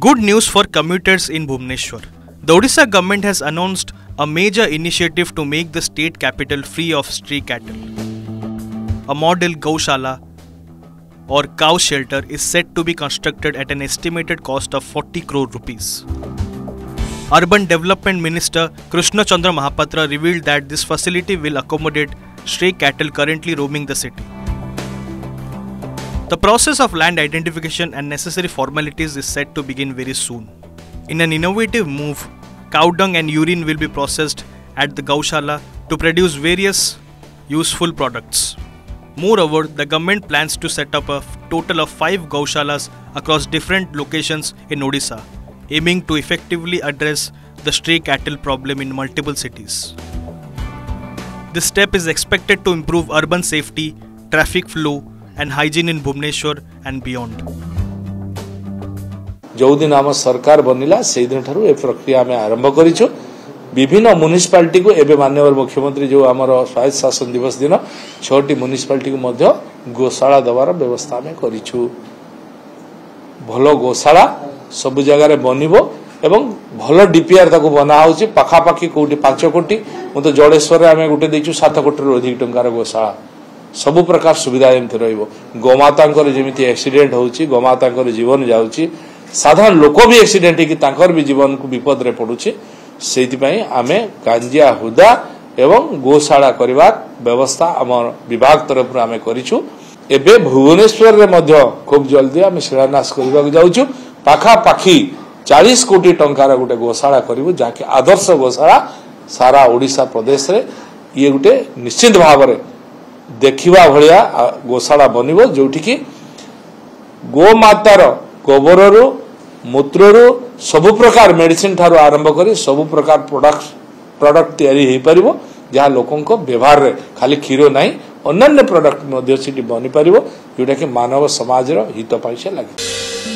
Good news for commuters in Bhubaneswar. The Odisha government has announced a major initiative to make the state capital free of stray cattle. A model Gaushala or cow shelter is set to be constructed at an estimated cost of 40 crore rupees. Urban Development Minister Krishna Chandra Mahapatra revealed that this facility will accommodate stray cattle currently roaming the city. The process of land identification and necessary formalities is set to begin very soon. In an innovative move, cow dung and urine will be processed at the Gaushala to produce various useful products. Moreover, the government plans to set up a total of 5 Gaushalas across different locations in Odisha, aiming to effectively address the stray cattle problem in multiple cities. This step is expected to improve urban safety, traffic flow, and hygiene in Bhubaneswar and beyond. जो दिन आम सरकार बनिला से दिन ठारू ए प्रक्रिया आम आरंभ करिछु विभिन्न म्युनिसिपालिटी को एबे माननीय मुख्यमंत्री जो आमर स्वायत्त शासन दिवस दिन 6टी म्युनिसिपालिटी को मध्य गोशाला दवार व्यवस्था आम करिछु भलो गोशाला सब जगह रे बनिबो एवं भलो डीपीआर ताको बना होछि पाखापाखी कोटी 5 कोटी मु तो जडेश्वर रे आम गुटे देछु 7 कोटी रो अधिक टंकार गोशाला सब प्रकार सुविधा एमती रहिबो गोमातांकर जेमिति एक्सीडेंट होछि गोमातांकर जीवन जाउछि साधारण लोक भी एक्सीडेंट कि तांकर भी जीवन को विपद रे पडुछि सेति पई आमे कांजिया हुदा एवं गोशाला करबा व्यवस्था हमर विभाग तरफ आमे करिछु एबे भुवनेश्वर रे मध्य खूब जल्दी आमे शिलान्यास करबा जाउछु पाखा पाखी 40 कोटी टंकार गुटे गोशाला करिवु जाके आदर्श गोशाला सारा ओडिसा प्रदेश रे ये गुटे निश्चित भाव रे देखिबा भलिया गोशाला बनिबो जोठी कि गोमातार गोबररू मूत्ररू सब प्रकार मेडिसिन ठारू आरंभ करी सब प्रकार प्रोडक्ट तैयारी हे परिबो जहा लोकन को व्यवहार रे खाली खीरो नाही अन्य प्रोडक्ट मध्य सिटी बनि परिबो जोटा कि मानव समाज रो हित पाइसे लागि।